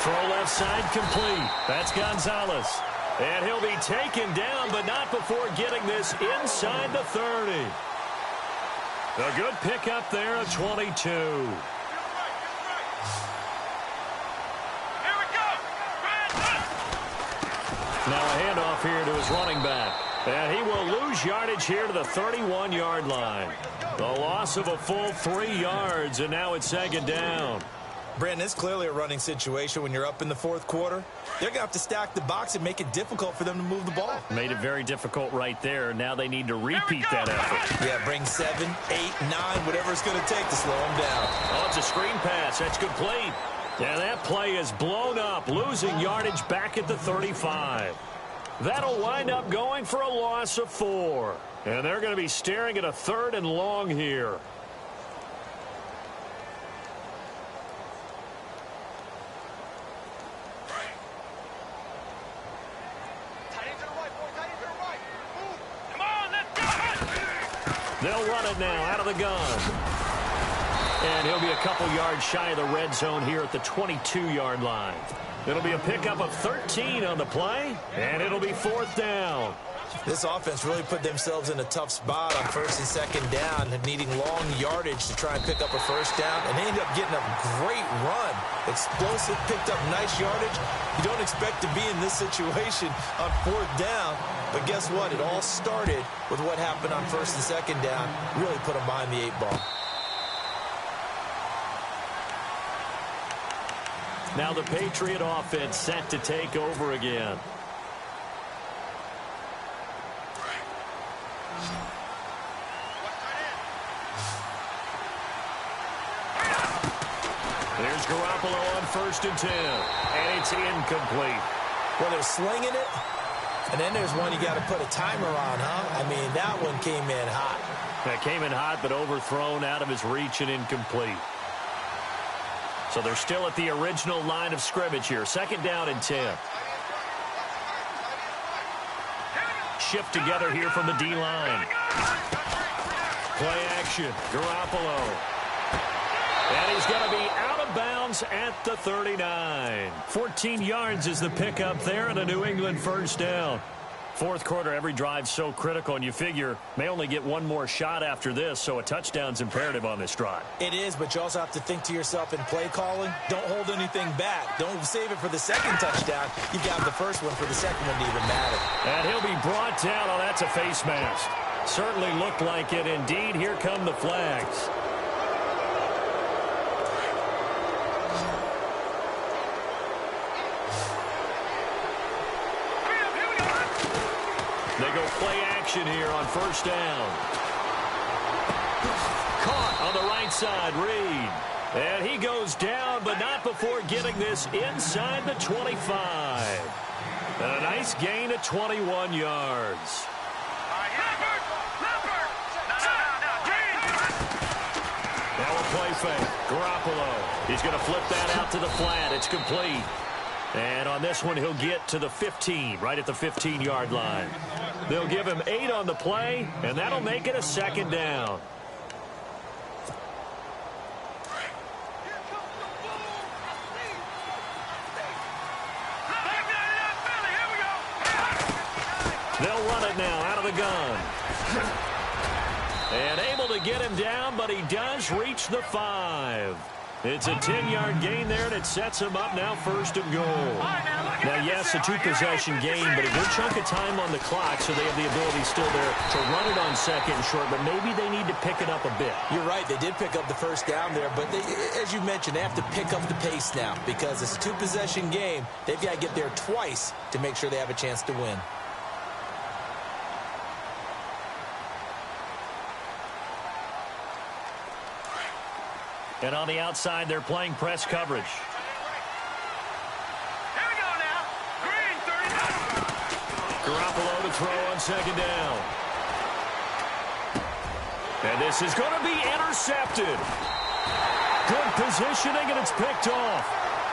[SPEAKER 2] Throw left side complete. That's Gonzalez. And he'll be taken down, but not before getting this inside the 30. A good pickup there of 22. Now a handoff here to his running back. And he will lose yardage here to the 31-yard line. The loss of a full 3 yards, and now it's second down.
[SPEAKER 3] Brandon, it's clearly a running situation when you're up in the fourth quarter. They're going to have to stack the box and make it difficult for them to move the ball.
[SPEAKER 2] Made it very difficult right there. Now they need to repeat that effort.
[SPEAKER 3] Yeah, bring 7, 8, 9, whatever it's going to take to slow them down.
[SPEAKER 2] Oh, it's a screen pass. That's complete. And that play is blown up, losing yardage back at the 35. That'll wind up going for a loss of 4. And they're going to be staring at a 3rd and long here. They'll run it now out of the gun. And he'll be a couple yards shy of the red zone here at the 22-yard line. It'll be a pickup of 13 on the play, and it'll be 4th down.
[SPEAKER 3] This offense really put themselves in a tough spot on first and second down, needing long yardage to try and pick up a first down, and they ended up getting a great run. Explosive, picked up nice yardage. You don't expect to be in this situation on fourth down, but guess what? It all started with what happened on first and second down. Really put them behind the 8 ball.
[SPEAKER 2] Now the Patriot offense set to take over again. There's Garoppolo on 1st and 10. And it's incomplete.
[SPEAKER 3] Well, they're slinging it. And then there's one you got to put a timer on, huh? I mean, that one came in hot.
[SPEAKER 2] That came in hot, but overthrown, out of his reach, and incomplete. So they're still at the original line of scrimmage here. 2nd down and 10. Shift together here from the D-line. Play action. Garoppolo. And he's going to be out of bounds at the 39. 14 yards is the pickup there, and a New England first down. Fourth quarter, every drive so critical, and you figure may only get one more shot after this, so a touchdown's imperative on this drive.
[SPEAKER 3] It is, but you also have to think to yourself in play calling, don't hold anything back. Don't save it for the second touchdown. You've got the first one for the second one to even matter.
[SPEAKER 2] And he'll be brought down. Oh, that's a face mask. Certainly looked like it. Indeed, here come the flags. They go play action here on first down. Caught on the right side, Reed. And he goes down, but not before getting this inside the 25. And a nice gain of 21 yards. Now a play fake. Garoppolo. He's going to flip that out to the flat. It's complete. And on this one, he'll get to the 15, right at the 15-yard line. They'll give him 8 on the play, and that'll make it a 2nd down. They'll run it now out of the gun. And able to get him down, but he does reach the 5. It's a 10-yard gain there, and it sets him up now 1st and goal. Now, yes, a 2-possession game, but a good chunk of time on the clock, so they have the ability still there to run it on 2nd and short, but maybe they need to pick it up a bit.
[SPEAKER 3] You're right. They did pick up the first down there, but they, as you mentioned, they have to pick up the pace now because it's a 2-possession game. They've got to get there twice to make sure they have a chance to win.
[SPEAKER 2] And on the outside, they're playing press coverage.
[SPEAKER 4] Here we go now. Green, 30.
[SPEAKER 2] Garoppolo to throw on 2nd down. And this is going to be intercepted. Good positioning, and it's picked off.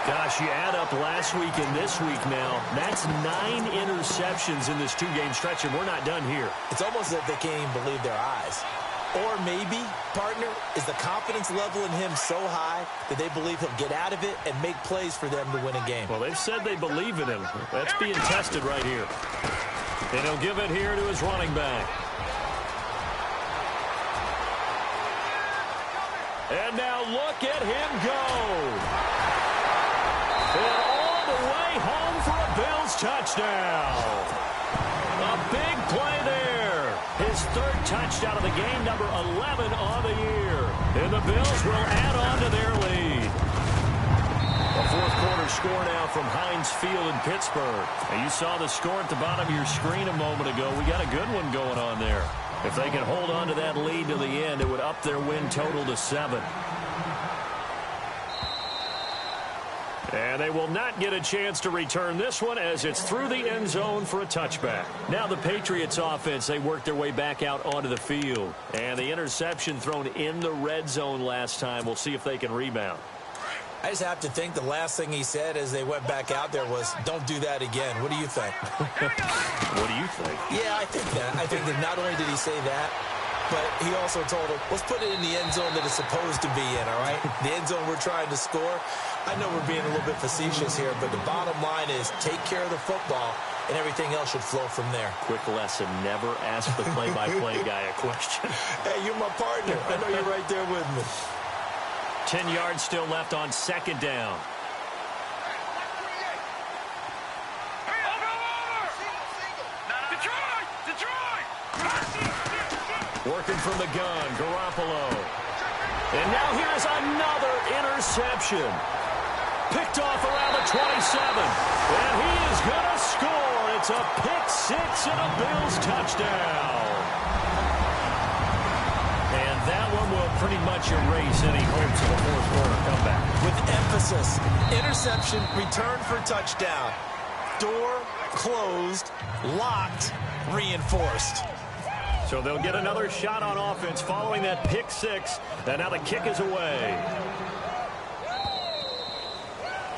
[SPEAKER 2] Gosh, you add up last week and this week now. That's 9 interceptions in this 2-game stretch, and we're not done here.
[SPEAKER 3] It's almost as if they can't even believe their eyes. Or maybe, partner, is the confidence level in him so high that they believe he'll get out of it and make plays for them to win a game.
[SPEAKER 2] Well, they've said they believe in him. That's being tested right here. And he'll give it here to his running back. And now look at him go. And all the way home for a Bills touchdown. A big play there. His 3rd touchdown of the game, number 11 on the year. And the Bills will add on to their lead. A 4th quarter score now from Heinz Field in Pittsburgh. And you saw the score at the bottom of your screen a moment ago. We got a good one going on there. If they can hold on to that lead to the end, it would up their win total to 7. And they will not get a chance to return this one as it's through the end zone for a touchback. Now the Patriots offense, they work their way back out onto the field. And the interception thrown in the red zone last time. We'll see if they can rebound.
[SPEAKER 3] I just have to think the last thing he said as they went back out there was, don't do that again. What do you think?
[SPEAKER 2] What do you think?
[SPEAKER 3] Yeah, I think that. I think that not only did he say that, but he also told him, let's put it in the end zone that it's supposed to be in, all right? The end zone we're trying to score. I know we're being a little bit facetious here, but the bottom line is take care of the football and everything else should flow from there.
[SPEAKER 2] Quick lesson, never ask the play-by-play guy a question.
[SPEAKER 3] Hey, you're my partner. I know you're right there with me.
[SPEAKER 2] 10 yards still left on second down. Working from the gun, Garoppolo. And now here's another interception. Picked off around the 27. And he is going to score. It's a pick-6 and a Bills touchdown. And that one will pretty much erase any hopes of a fourth-quarter comeback.
[SPEAKER 3] With emphasis, interception, return for touchdown. Door closed, locked, reinforced.
[SPEAKER 2] So they'll get another shot on offense following that pick-6. And now the kick is away.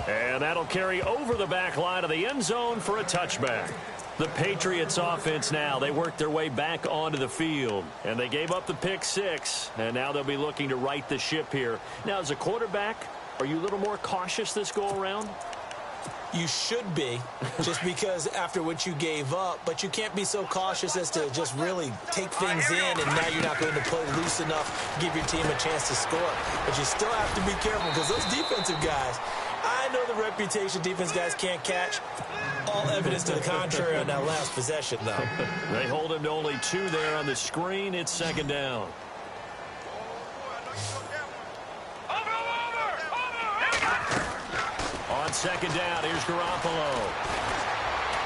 [SPEAKER 2] And that'll carry over the back line of the end zone for a touchback. The Patriots offense now, they worked their way back onto the field. And they gave up the pick-6. And now they'll be looking to right the ship here. Now, as a quarterback, are you a little more cautious this go-around?
[SPEAKER 3] You should be, just because after what you gave up, but you can't be so cautious as to just really take things in, and now you're not going to play loose enough to give your team a chance to score. But you still have to be careful, because those defensive guys, I know the reputation defense guys can't catch. All evidence to the contrary on that last possession, though.
[SPEAKER 2] They hold him to only 2 there on the screen. It's second down. On second down, here's Garoppolo.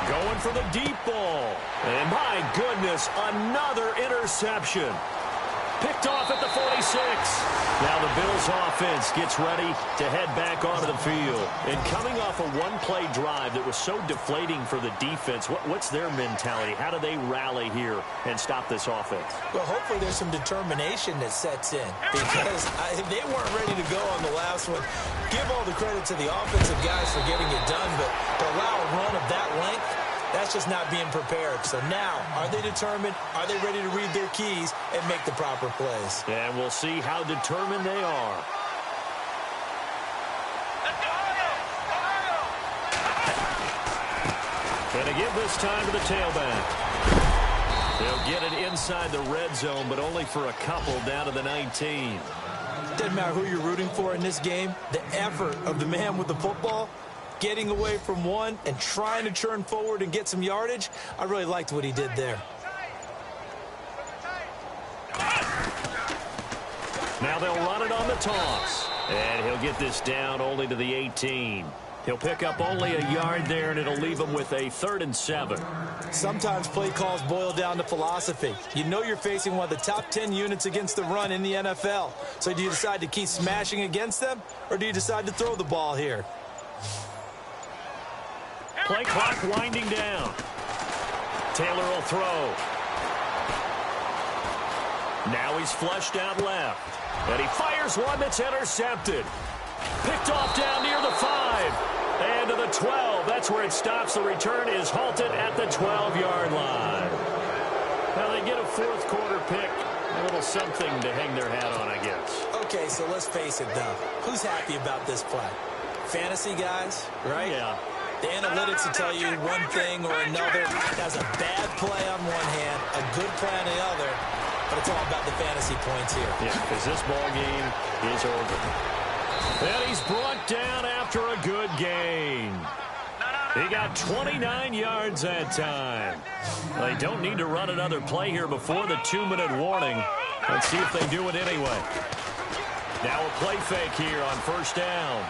[SPEAKER 2] Going for the deep ball. And my goodness, another interception. Picked off at the 46. Now the Bills offense gets ready to head back onto the field. And coming off a one-play drive that was so deflating for the defense, what's their mentality? How do they rally here and stop this offense?
[SPEAKER 3] Well, hopefully there's some determination that sets in, because they weren't ready to go on the last one. Give all the credit to the offensive guys for getting it done, but to allow a run of that length, that's just not being prepared. So now, are they determined? Are they ready to read their keys and make the proper plays?
[SPEAKER 2] And we'll see how determined they are. And they give this time to the tailback. They'll get it inside the red zone, but only for a couple down to the 19.
[SPEAKER 3] Doesn't matter who you're rooting for in this game. The effort of the man with the football, getting away from one and trying to churn forward and get some yardage, I really liked what he did there.
[SPEAKER 2] Now they'll run it on the toss. And he'll get this down only to the 18. He'll pick up only a yard there, and it'll leave him with a 3rd and 7.
[SPEAKER 3] Sometimes play calls boil down to philosophy. You know you're facing one of the top 10 units against the run in the NFL. So do you decide to keep smashing against them, or do you decide to throw the ball here?
[SPEAKER 2] Play clock winding down. Taylor will throw. Now he's flushed out left. And he fires one that's intercepted. Picked off down near the 5. And to the 12. That's where it stops. The return is halted at the 12-yard line. Now they get a fourth-quarter pick. A little something to hang their hat on, I guess.
[SPEAKER 3] Okay, so let's face it, though. Who's happy about this play? Fantasy guys, right?
[SPEAKER 2] Yeah.
[SPEAKER 3] The analytics will tell you one thing or another. That's a bad play on one hand, a good play on the other, but it's all about the fantasy points here.
[SPEAKER 2] Yeah, because this ball game is over. And he's brought down after a good gain. He got 29 yards that time. They don't need to run another play here before the 2-minute warning. Let's see if they do it anyway. Now a play fake here on first down.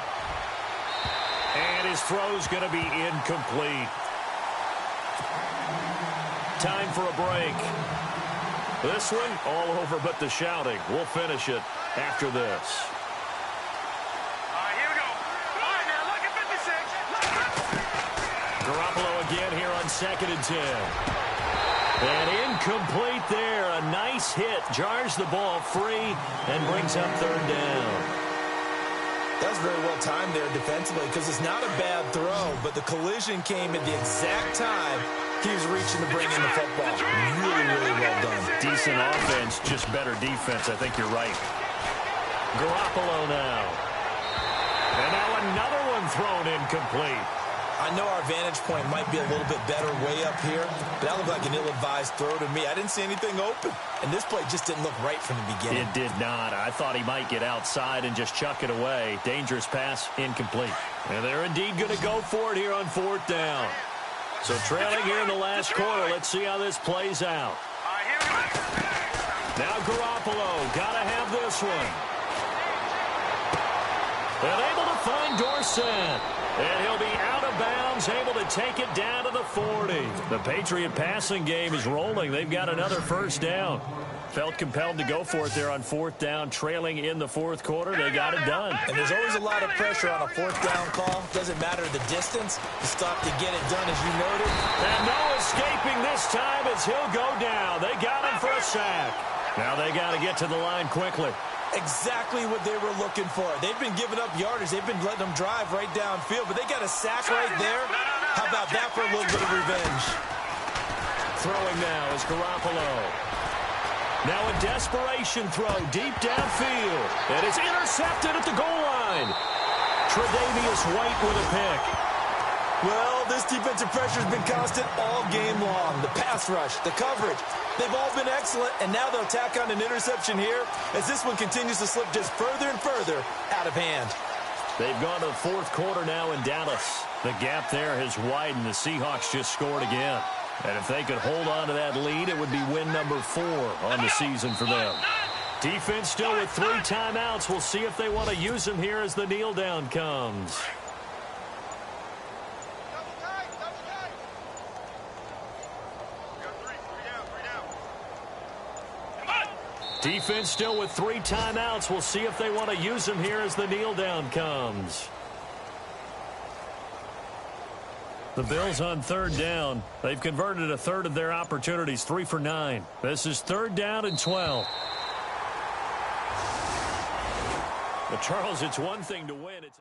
[SPEAKER 2] And his throw's going to be incomplete. Time for a break. This one, all over but the shouting. We'll finish it after this.
[SPEAKER 4] Here we go. All right, now look at 56.
[SPEAKER 2] Garoppolo again here on 2nd and 10. And incomplete there. A nice hit. Jars the ball free and brings up 3rd down.
[SPEAKER 3] That was very well timed there defensively, because it's not a bad throw, but the collision came at the exact time he was reaching to bring in the football. Really, really well done.
[SPEAKER 2] Decent offense, just better defense. I think you're right. Garoppolo now. And now another one thrown incomplete.
[SPEAKER 3] I know our vantage point might be a little bit better way up here, but that looked like an ill-advised throw to me. I didn't see anything open, and this play just didn't look right from the beginning.
[SPEAKER 2] It did not. I thought he might get outside and just chuck it away. Dangerous pass, incomplete. And they're indeed going to go for it here on 4th down. So trailing here in the last quarter. Let's see how this plays out. Now Garoppolo, got to have this one. And able to find Dorsett. And he'll be out of bounds, able to take it down to the 40. The Patriot passing game is rolling. They've got another first down. Felt compelled to go for it there on 4th down, trailing in the 4th quarter. They got it done.
[SPEAKER 3] And there's always a lot of pressure on a 4th down call. Doesn't matter the distance. You stop to get it done, as you noted.
[SPEAKER 2] And no escaping this time as he'll go down. They got him for a sack. Now they got to get to the line quickly.
[SPEAKER 3] Exactly what they were looking for. They've been giving up yardage. They've been letting them drive right downfield, but they got a sack right there. How about that for a little bit of revenge?
[SPEAKER 2] Throwing now is Garoppolo. Now a desperation throw deep downfield. And it's intercepted at the goal line. Tre'Davious White with a pick.
[SPEAKER 3] Well, this defensive pressure has been constant all game long. The pass rush, the coverage, they've all been excellent, and now they'll tack on an interception here as this one continues to slip just further and further out of hand.
[SPEAKER 2] They've gone to the 4th quarter now in Dallas. The gap there has widened. The Seahawks just scored again. And if they could hold on to that lead, it would be win number 4 on the season for them. Defense still with 3 timeouts. We'll see if they want to use them here as the kneel down comes. Defense still with 3 timeouts. We'll see if they want to use them here as the kneel down comes. The Bills on 3rd down. They've converted a third of their opportunities, 3 for 9. This is 3rd down and 12. But Charles, it's one thing to win. It's